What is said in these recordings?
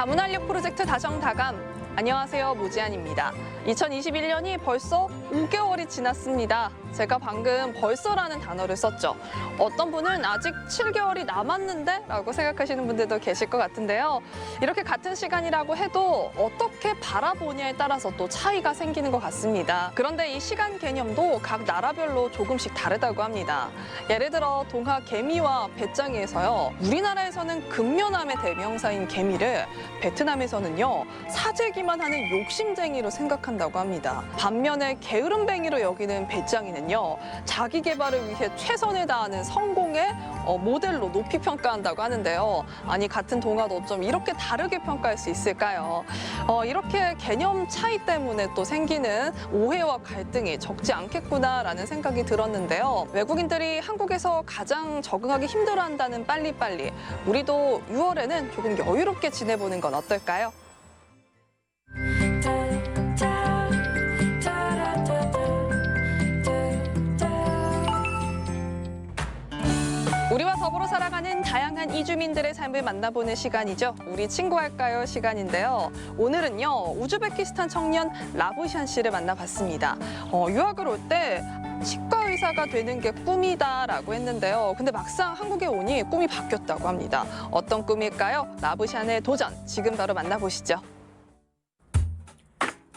다문활력 프로젝트 다정다감. 안녕하세요, 모지안입니다. 2021년이 벌써 5개월이 지났습니다. 제가 방금 벌써라는 단어를 썼죠. 어떤 분은 아직 7개월이 남았는데? 라고 생각하시는 분들도 계실 것 같은데요. 이렇게 같은 시간이라고 해도 어떻게 바라보냐에 따라서 또 차이가 생기는 것 같습니다. 그런데 이 시간 개념도 각 나라별로 조금씩 다르다고 합니다. 예를 들어 동화 개미와 배짱이에서요. 우리나라에서는 근면함의 대명사인 개미를 베트남에서는요. 사재기만 하는 욕심쟁이로 생각한다고 합니다. 반면에 게으름뱅이로 여기는 배짱이는요. 자기 개발을 위해 최선을 다하는 성공의 모델로 높이 평가한다고 하는데요. 아니 같은 동화도 어쩜 이렇게 다르게 평가할 수 있을까요? 이렇게 개념 차이 때문에 또 생기는 오해와 갈등이 적지 않겠구나라는 생각이 들었는데요. 외국인들이 한국에서 가장 적응하기 힘들어한다는 빨리빨리. 우리도 6월에는 조금 여유롭게 지내보는 건 어떨까요? 우리와 더불어 살아가는 다양한 이주민들의 삶을 만나보는 시간이죠. 우리 친구할까요? 시간인데요. 오늘은요. 우즈베키스탄 청년 라부샨 씨를 만나봤습니다. 유학을 올 때 치과 의사가 되는 게 꿈이다라고 했는데요. 근데 막상 한국에 오니 꿈이 바뀌었다고 합니다. 어떤 꿈일까요? 라부샨의 도전, 지금 바로 만나보시죠.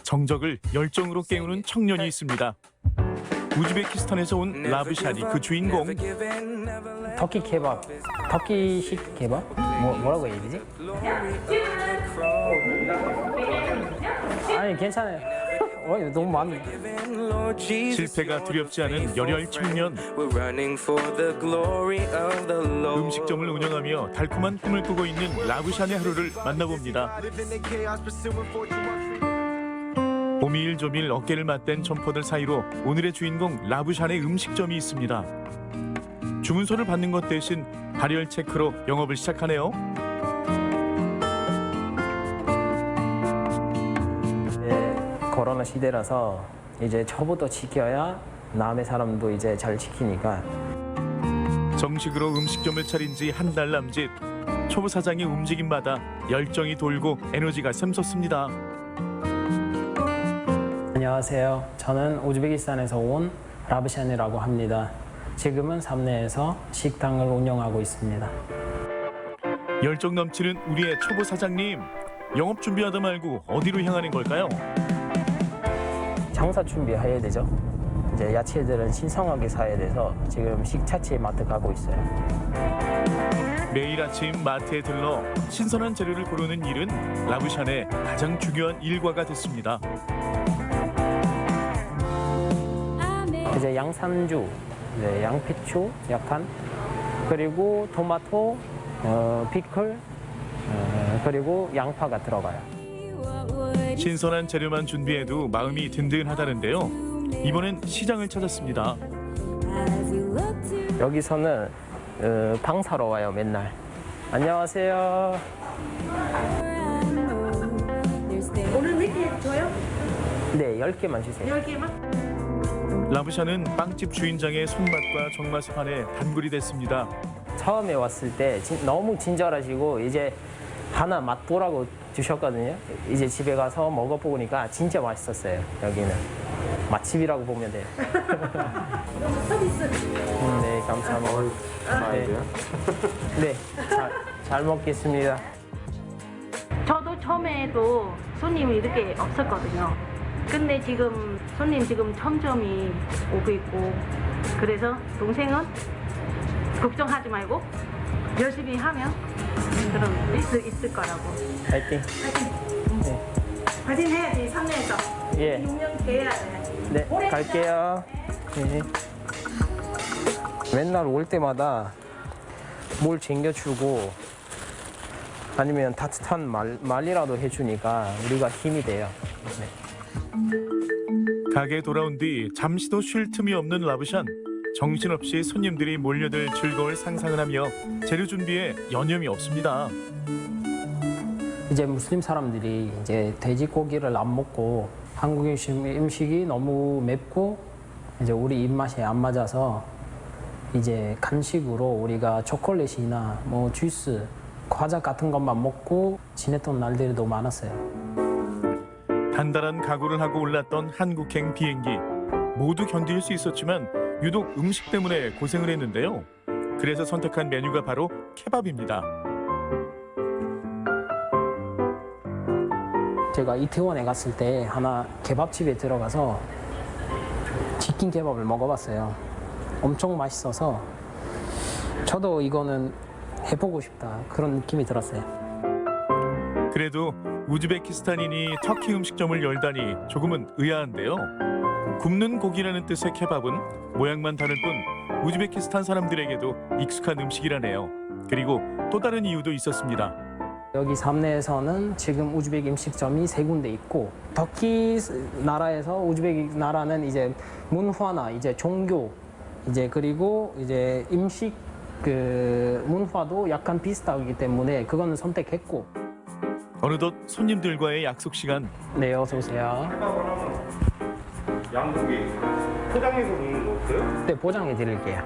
정적을 열정으로 깨우는 청년이 있습니다. 우즈베키스탄에서 온 라부샨이 그 주인공. 터키 케밥, 터키식 케밥? 뭐라고 해야 되지? 아니 괜찮아요. 너무 많네. 실패가 두렵지 않은 열혈 청년. 음식점을 운영하며 달콤한 꿈을 꾸고 있는 라부샨의 하루를 만나봅니다. 오밀조밀 어깨를 맞댄 점포들 사이로 오늘의 주인공 라부샨의 음식점이 있습니다. 주문서를 받는 것 대신 발열 체크로 영업을 시작하네요. 코로나 시대라서 이제 저부터 지켜야 남의 사람도 이제 잘 지키니까. 정식으로 음식점을 차린 지 한 달 남짓. 초보 사장의 움직임마다 열정이 돌고 에너지가 샘솟습니다. 안녕하세요. 저는 우즈베키스탄에서 온 라부샨이라고 합니다. 지금은 삼내에서 식당을 운영하고 있습니다. 열정 넘치는 우리의 초보 사장님. 영업 준비하다 말고 어디로 향하는 걸까요? 장사 준비해야 되죠. 이제 야채들은 신선하게 사야 돼서 지금 식자재 마트 가고 있어요. 매일 아침 마트에 들러 신선한 재료를 고르는 일은 라부샨의 가장 중요한 일과가 됐습니다. 이제 양산주, 이제 양배추 약간, 그리고 토마토, 피클, 그리고 양파가 들어가요. 신선한 재료만 준비해도 마음이 든든하다는데요. 이번엔 시장을 찾았습니다. 여기서는 방 사러 와요, 맨날. 안녕하세요. 오늘 몇 개 줘요? 네, 10개만 주세요. 10개만? 라부샨은 빵집 주인장의 손맛과 정맛에 반해 단골이 됐습니다. 처음에 왔을 때 너무 친절하시고 이제 하나 맛보라고 주셨거든요. 이제 집에 가서 먹어보니까 진짜 맛있었어요. 여기는 맛집이라고 보면 돼요. 서비스. 네, 감사합니다. 네, 잘 먹겠습니다. 저도 처음에도 손님이 이렇게 없었거든요. 근데 지금 손님 점점이 오고 있고, 그래서 동생은 걱정하지 말고 열심히 하면 그럼 있을 거라고. 파이팅. 파이팅. 네. 파이팅 해야지, 삼내에서. 예. 6년 돼야 돼. 네, 오래 갈게요. 네. 맨날 올 때마다 뭘 챙겨주고 아니면 따뜻한 말이라도 해주니까 우리가 힘이 돼요. 네. 가게에 돌아온 뒤 잠시도 쉴 틈이 없는 라부샨. 정신없이 손님들이 몰려들 즐거울 상상을 하며 재료 준비에 여념이 없습니다. 이제 무슬림 사람들이 이제 돼지고기를 안 먹고 한국 음식이 너무 맵고 이제 우리 입맛에 안 맞아서 이제 간식으로 우리가 초콜릿이나 뭐 주스 과자 같은 것만 먹고 지냈던 날들도 많았어요. 단단한 각오를 하고 올랐던 한국행 비행기. 모두 견딜 수 있었지만 유독 음식 때문에 고생을 했는데요. 그래서 선택한 메뉴가 바로 케밥입니다. 제가 이태원에 갔을 때 하나 케밥집에 들어가서 치킨 케밥을 먹어봤어요. 엄청 맛있어서 저도 이거는 해보고 싶다 그런 느낌이 들었어요. 그래도 우즈베키스탄인이 터키 음식점을 열다니 조금은 의아한데요. 굽는 고기라는 뜻의 케밥은 모양만 다를 뿐 우즈베키스탄 사람들에게도 익숙한 음식이라네요. 그리고 또 다른 이유도 있었습니다. 여기 삼내에서는 지금 우즈베키 음식점이 3군데 있고 터키 나라에서 우즈베키 나라는 이제 문화나 이제 종교 이제 그리고 이제 음식 그 문화도 약간 비슷하기 때문에 그거는 선택했고. 어느덧 손님들과의 약속 시간. 네, 어서 오세요. 양고기 포장해서 넣는 거 없어요? 네, 보장해 드릴게요.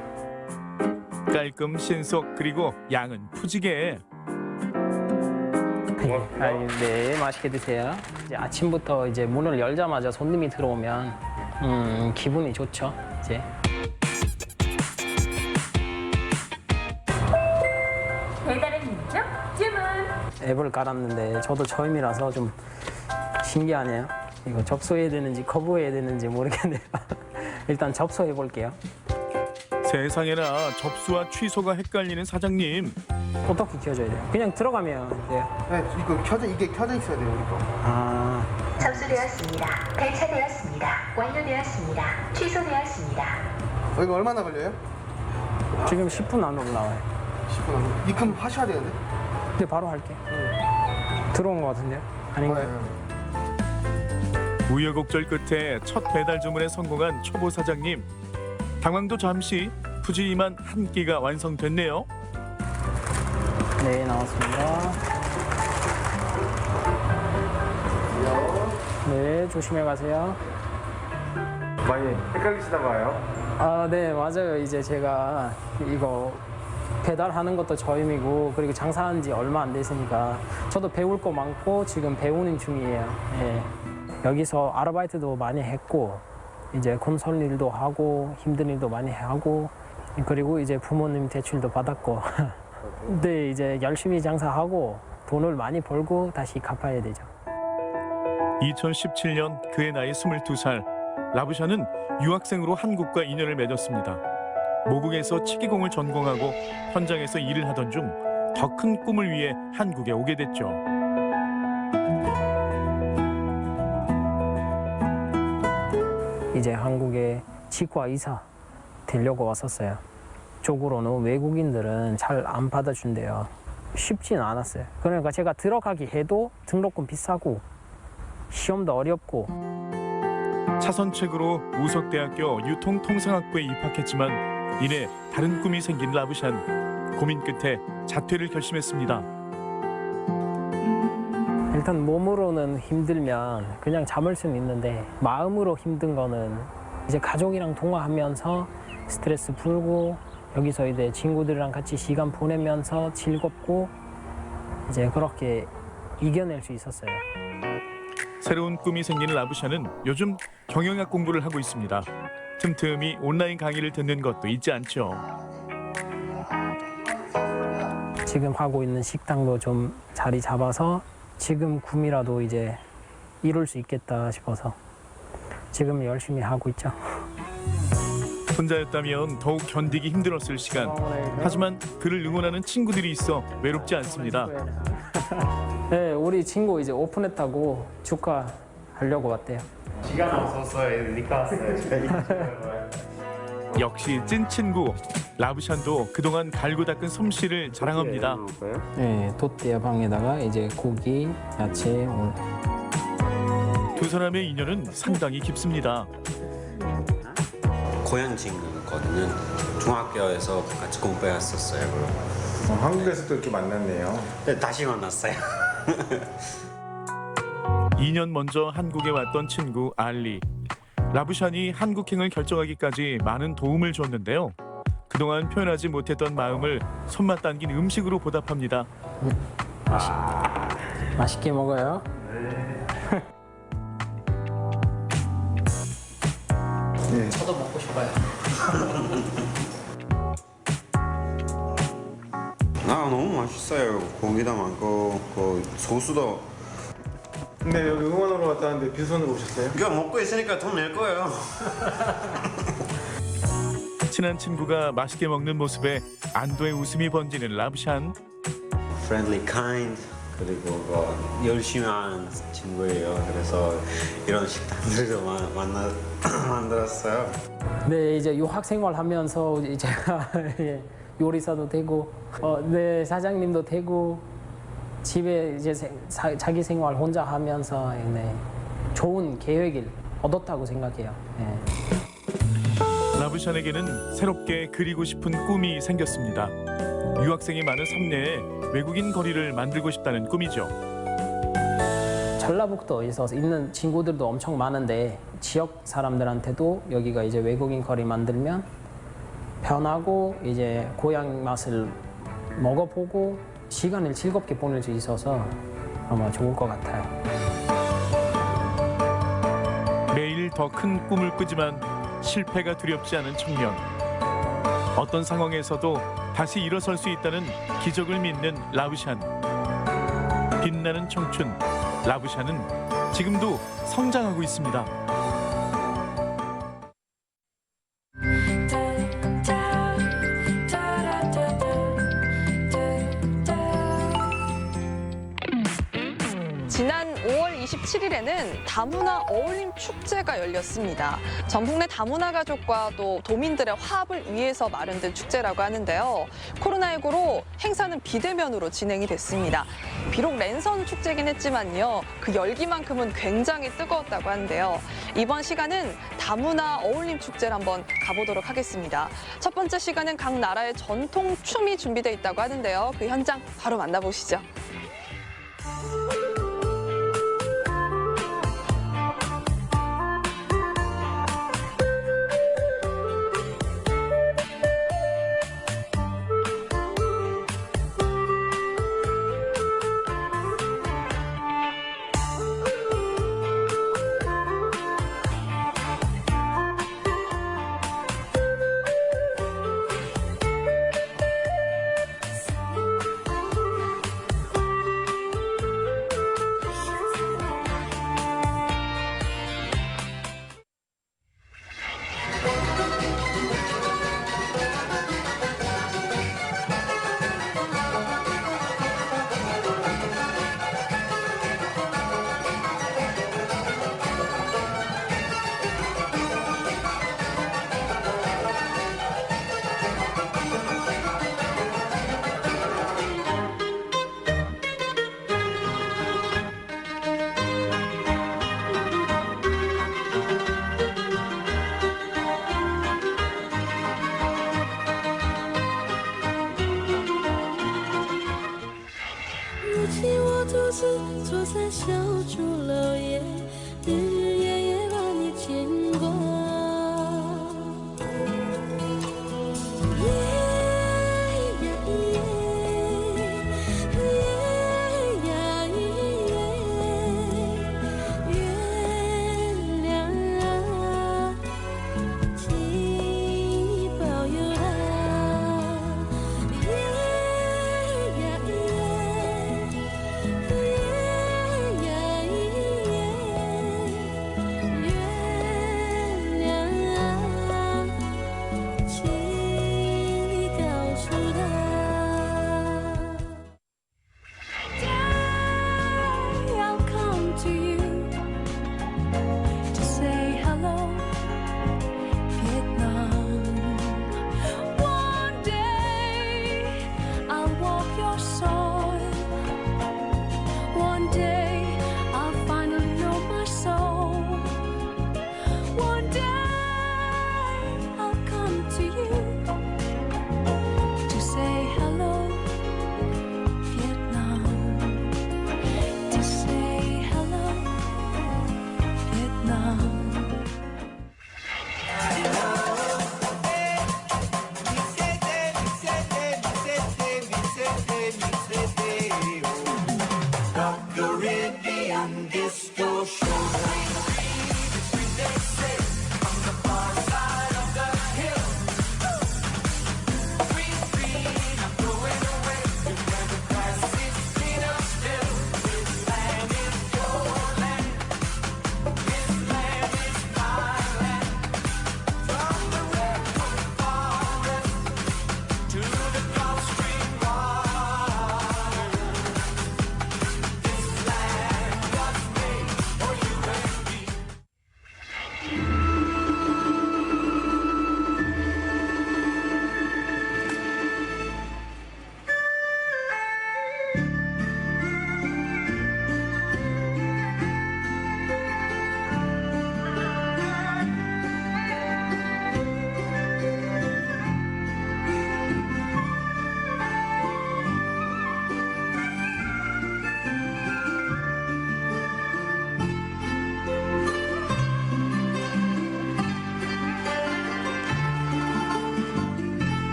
깔끔 신속 그리고 양은 푸지게. 아니, 네, 맛있게 드세요. 이제 아침부터 이제 문을 열자마자 손님이 들어오면 기분이 좋죠. 이제. 배달의 민족 주문. 앱을 깔았는데 저도 처음이라서 좀 신기하네요. 이거 접수해야 되는지 거부해야 되는지 모르겠네요. 일단 접수해 볼게요. 세상에나 접수와 취소가 헷갈리는 사장님. 어떻게 켜줘야 돼요? 그냥 들어가면 돼요. 네, 이게 켜져 있어야 돼요, 이거. 아, 접수되었습니다. 배차되었습니다. 완료되었습니다. 취소되었습니다. 이거 얼마나 걸려요? 지금 10분 안으로 나와요. 10분 안 입금 하셔야 되는데. 근데 바로 할게. 들어온 것 같은데요? 아닌가요? 우여곡절 끝에 첫 배달 주문에 성공한 초보 사장님. 당황도 잠시. 푸짐한 한 끼가 완성됐네요. 네, 나왔습니다. 네, 조심해 가세요. 많이 헷갈리시나 봐요. 아, 네, 맞아요. 이제 제가 이거 배달하는 것도 처음이고 그리고 장사한 지 얼마 안 됐으니까 저도 배울 거 많고 지금 배우는 중이에요. 예. 여기서 아르바이트도 많이 했고 이제 콘솔 일도 하고 힘든 일도 많이 하고 그리고 이제 부모님 대출도 받았고 근데 이제 열심히 장사하고 돈을 많이 벌고 다시 갚아야 되죠. 2017년 그의 나이 22살. 라부샤는 유학생으로 한국과 인연을 맺었습니다. 모국에서 치기공을 전공하고 현장에서 일을 하던 중 더 큰 꿈을 위해 한국에 오게 됐죠. 이제 한국에 치과 의사 되려고 왔었어요. 쪽으로는 외국인들은 잘 안 받아준대요. 쉽진 않았어요. 그러니까 제가 들어가기 해도 등록금 비싸고 시험도 어렵고. 차선책으로 우석대학교 유통통상학부에 입학했지만 이내 다른 꿈이 생긴 라부샨. 고민 끝에 자퇴를 결심했습니다. 일단 몸으로는 힘들면 그냥 참을 수는 있는데 마음으로 힘든 거는 이제 가족이랑 통화하면서 스트레스 풀고 여기서 이제 친구들이랑 같이 시간 보내면서 즐겁고 이제 그렇게 이겨낼 수 있었어요. 새로운 꿈이 생긴 라부샤는 요즘 경영학 공부를 하고 있습니다. 틈틈이 온라인 강의를 듣는 것도 잊지 않죠. 지금 하고 있는 식당도 좀 자리 잡아서 지금 꿈이라도 이제 이룰 수 있겠다 싶어서 지금 열심히 하고 있죠. 혼자였다면 더욱 견디기 힘들었을 시간. 하지만 그를 응원하는 친구들이 있어 외롭지 않습니다. 네, 우리 친구 이제 오픈했다고 축하하려고 왔대요. 시간 없어서 니까 왔어요. 역시 찐 친구. 라부샨도 그동안 갈고 닦은 솜씨를 자랑합니다. 네, 돛대 방에다가 이제 고기, 야채. 두 사람의 인연은 상당히 깊습니다. 고향 친구거든요. 중학교에서 같이 공부했었어요. 한국에서도 이렇게 만났네요. 네, 다시 만났어요. 2년 먼저 한국에 왔던 친구 알리. 라부샨이 한국행을 결정하기까지 많은 도움을 줬는데요. 그동안 표현하지 못했던 마음을 손맛 담긴 음식으로 보답합니다. 맛있게 먹어요. 네. 저도 먹고 싶어요. 너무 맛있어요. 고기도 많고 그 소스도. 근데 여기 응원하러 왔다 왔는데 빈손으로 오셨어요? 이거 먹고 있으니까 돈 낼 거예요. 친한 친구가 맛있게 먹는 모습에 안도의 웃음이 번지는 라브샨. Friendly, kind. 그리고 열심히 하는 친구예요. 그래서 이런 식당들도 만들었어요. 네, 이제 유학 생활하면서 이제 제가 예, 요리사도 되고, 네, 사장님도 되고, 집에 이제 자기 생활 혼자 하면서 네, 좋은 계획을 얻었다고 생각해요. 네. 라브샨에게는 새롭게 그리고 싶은 꿈이 생겼습니다. 유학생이 많은 삼내에 외국인 거리를 만들고 싶다는 꿈이죠. 전라북도에서 있는 친구들도 엄청 많은데 지역 사람들한테도 여기가 이제 외국인 거리 만들면 편하고 이제 고향 맛을 먹어보고 시간을 즐겁게 보낼 수 있어서 아마 좋을 것 같아요. 매일 더 큰 꿈을 꾸지만 실패가 두렵지 않은 청년. 어떤 상황에서도 다시 일어설 수 있다는 기적을 믿는 라브샨. 빛나는 청춘, 라브샨은 지금도 성장하고 있습니다. 지난 5월 27일에는 다문화 어울림 축제가 열렸습니다. 전북 내 다문화 가족과 또 도민들의 화합을 위해서 마련된 축제라고 하는데요. 코로나19로 행사는 비대면으로 진행이 됐습니다. 비록 랜선 축제긴 했지만요. 그 열기만큼은 굉장히 뜨거웠다고 하는데요. 이번 시간은 다문화 어울림 축제를 한번 가보도록 하겠습니다. 첫 번째 시간은 각 나라의 전통 춤이 준비되어 있다고 하는데요. 그 현장 바로 만나보시죠. to you.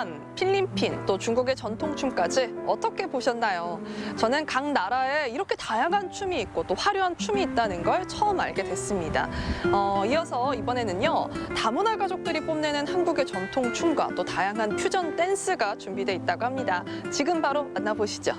대만, 필리핀, 또 중국의 전통춤까지 어떻게 보셨나요? 저는 각 나라에 이렇게 다양한 춤이 있고 또 화려한 춤이 있다는 걸 처음 알게 됐습니다. 이어서 이번에는요, 다문화 가족들이 뽐내는 한국의 전통 춤과 또 다양한 퓨전 댄스가 준비돼 있다고 합니다. 지금 바로 만나보시죠.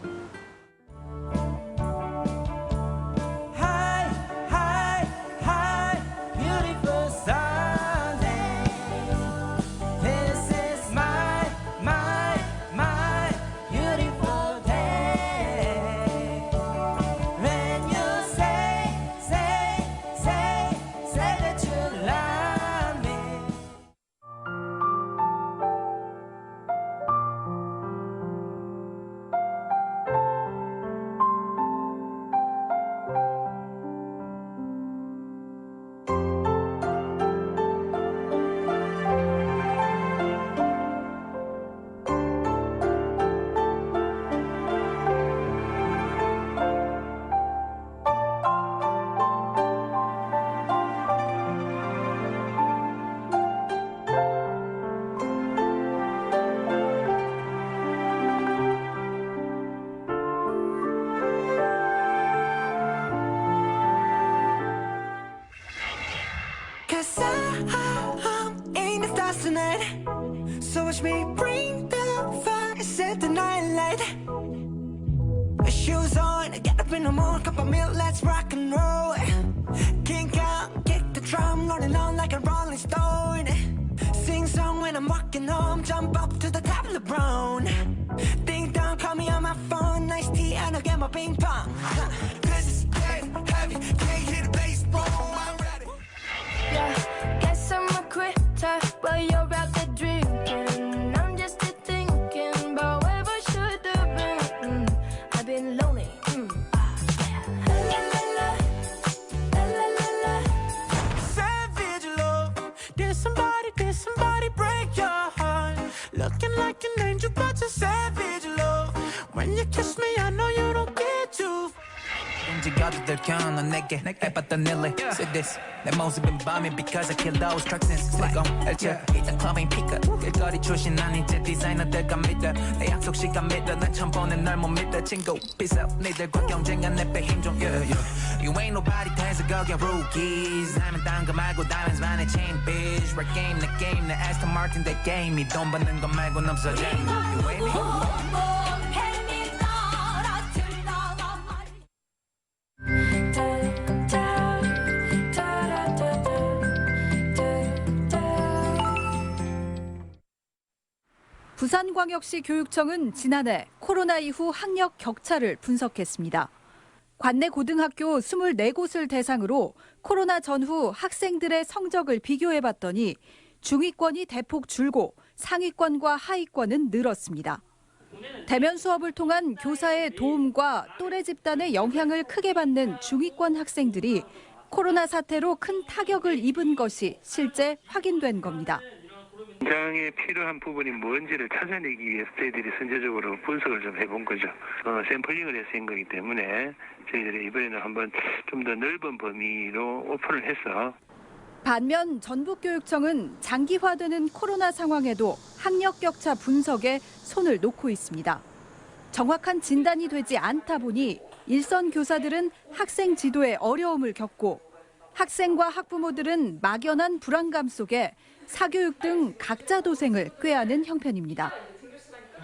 Cause I'm in the stars tonight. So watch me bring the fire, set the night light. Shoes on, get up in the morning, cup of milk, let's rock and roll. Kink out, kick the drum, rolling on like a rolling stone. Sing song when I'm walking home, jump up to the top of the brown. Ding dong, call me on my phone, nice tea, and I'll get my ping pong. This is dead heavy, can't hit the bass, boom, I'm ready. Yeah, guess I'm a quitter, but you're out there drinking. I'm just here thinking about whatever should have been. I've been lonely. La la la, la la la la. Savage love, did somebody break your heart? Looking like an angel, but you're savage love. When you kiss me, I know you don't get too. 움직여도 들켜 넌 내게 해봤던 일리 Say this 내 모습은 밤이 because I kill those trucks and slick on 엘체 이따 클럽인 피크 길거리 출신 난 이제 디자이너들과 믿어 내 약속 시간 믿어 난 처음 보는 널 못 믿어 친구 peace out 니들과 경쟁한 내빼 힘좀 You ain't nobody 대서 거기 rookies 하면 딴 거 말고 diamonds만의 chain bitch Rap game 내 게임 내 Aston Martin 내 게임이 돈 받는 거 말고는 없어 Jamie You ain't me 부산광역시 교육청은 지난해 코로나 이후 학력 격차를 분석했습니다. 관내 고등학교 24곳을 대상으로 코로나 전후 학생들의 성적을 비교해봤더니 중위권이 대폭 줄고 상위권과 하위권은 늘었습니다. 대면 수업을 통한 교사의 도움과 또래 집단의 영향을 크게 받는 중위권 학생들이 코로나 사태로 큰 타격을 입은 것이 실제 확인된 겁니다. 긴장에 필요한 부분이 뭔지를 찾아내기 위해서 저희들이 선제적으로 분석을 좀 해본 거죠. 샘플링을 해서 한 거기 때문에 저희들이 이번에는 한번 좀 더 넓은 범위로 오픈을 해서 반면 전북교육청은 장기화되는 코로나 상황에도 학력 격차 분석에 손을 놓고 있습니다. 정확한 진단이 되지 않다 보니 일선 교사들은 학생 지도에 어려움을 겪고 학생과 학부모들은 막연한 불안감 속에 사교육 등 가짜 도생을 꾀하는 형편입니다.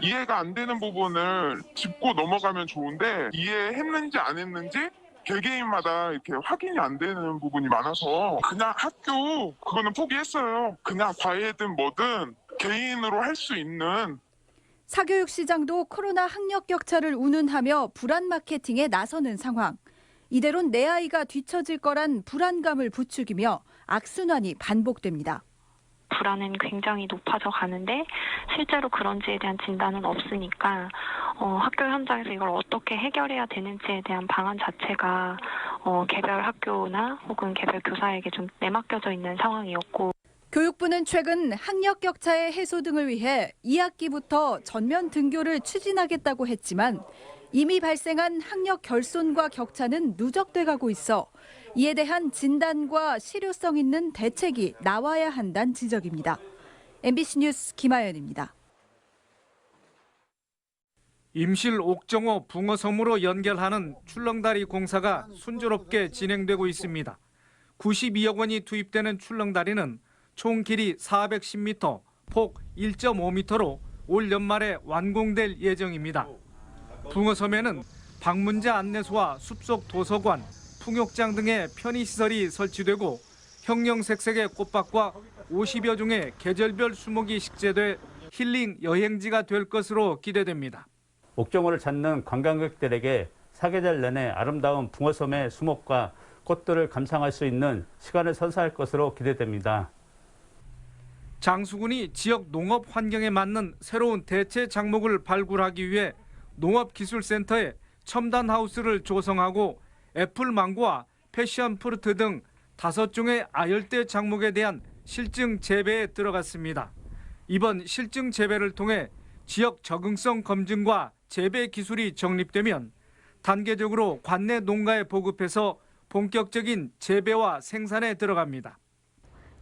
이해가 안 되는 부분을 짚고 넘어가면 좋은데 이해했는지 안 했는지 개개인마다 이렇게 확인이 안 되는 부분이 많아서 그냥 학교 그거는 포기했어요. 그냥 과외든 뭐든 개인으로 할 수 있는. 사교육 시장도 코로나 학력 격차를 운운하며 불안 마케팅에 나서는 상황. 이대론 내 아이가 뒤처질 거란 불안감을 부추기며 악순환이 반복됩니다. 불안은 굉장히 높아져 가는데 실제로 그런지에 대한 진단은 없으니까 학교 현장에서 이걸 어떻게 해결해야 되는지에 대한 방안 자체가 개별 학교나 혹은 개별 교사에게 좀 내맡겨져 있는 상황이었고 교육부는 최근 학력 격차의 해소 등을 위해 2학기부터 전면 등교를 추진하겠다고 했지만 이미 발생한 학력 결손과 격차는 누적돼 가고 있어 이에 대한 진단과 실효성 있는 대책이 나와야 한다는 지적입니다. MBC 뉴스 김아연입니다. 임실 옥정호 붕어섬으로 연결하는 출렁다리 공사가 순조롭게 진행되고 있습니다. 92억 원이 투입되는 출렁다리는 총 길이 410m, 폭 1.5m로 올 연말에 완공될 예정입니다. 붕어섬에는 방문자 안내소와 숲속 도서관, 풍욕장 등의 편의시설이 설치되고 형형색색의 꽃밭과 50여 종의 계절별 수목이 식재돼 힐링 여행지가 될 것으로 기대됩니다. 옥정호를 찾는 관광객들에게 사계절 내내 아름다운 붕어섬의 수목과 꽃들을 감상할 수 있는 시간을 선사할 것으로 기대됩니다. 장수군이 지역 농업 환경에 맞는 새로운 대체 작목을 발굴하기 위해 농업기술센터에 첨단하우스를 조성하고 애플망고와 패션프루트 등 5종의 아열대 작목에 대한 실증 재배에 들어갔습니다. 이번 실증 재배를 통해 지역 적응성 검증과 재배 기술이 정립되면 단계적으로 관내 농가에 보급해서 본격적인 재배와 생산에 들어갑니다.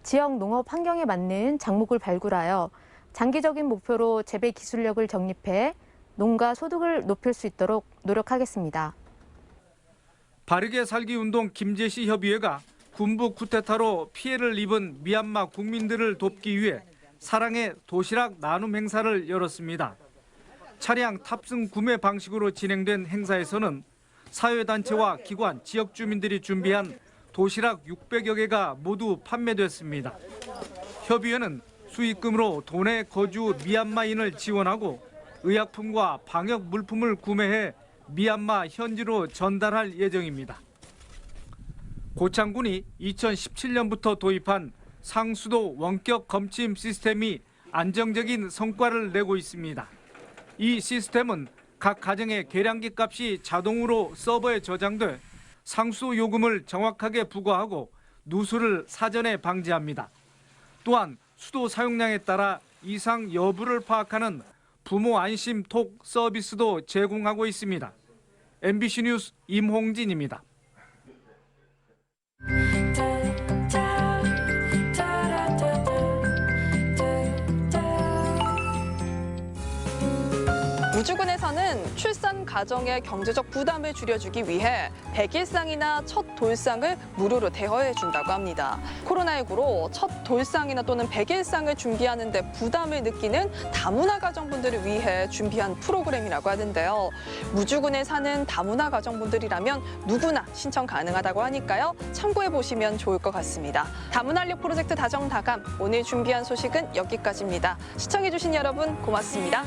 지역 농업 환경에 맞는 작목을 발굴하여 장기적인 목표로 재배 기술력을 정립해 농가 소득을 높일 수 있도록 노력하겠습니다. 바르게 살기 운동 김제시 협의회가 군부 쿠데타로 피해를 입은 미얀마 국민들을 돕기 위해 사랑의 도시락 나눔 행사를 열었습니다. 차량 탑승 구매 방식으로 진행된 행사에서는 사회단체와 기관, 지역 주민들이 준비한 도시락 600여 개가 모두 판매됐습니다. 협의회는 수익금으로 도내 거주 미얀마인을 지원하고 의약품과 방역 물품을 구매해 미얀마 현지로 전달할 예정입니다. 고창군이 2017년부터 도입한 상수도 원격 검침 시스템이 안정적인 성과를 내고 있습니다. 이 시스템은 각 가정의 계량기 값이 자동으로 서버에 저장돼 상수도 요금을 정확하게 부과하고 누수를 사전에 방지합니다. 또한 수도 사용량에 따라 이상 여부를 파악하는 부모 안심 톡 서비스도 제공하고 있습니다. MBC 뉴스 임홍진입니다. 우주군에서는 출산 가정의 경제적 부담을 줄여주기 위해 100일상이나 첫 돌상을 무료로 대여해 준다고 합니다. 코로나19로 첫 돌상이나 또는 100일상을 준비하는 데 부담을 느끼는 다문화 가정분들을 위해 준비한 프로그램이라고 하는데요. 우주군에 사는 다문화 가정분들이라면 누구나 신청 가능하다고 하니까요. 참고해 보시면 좋을 것 같습니다. 다문화 인력 프로젝트 다정다감, 오늘 준비한 소식은 여기까지입니다. 시청해 주신 여러분 고맙습니다.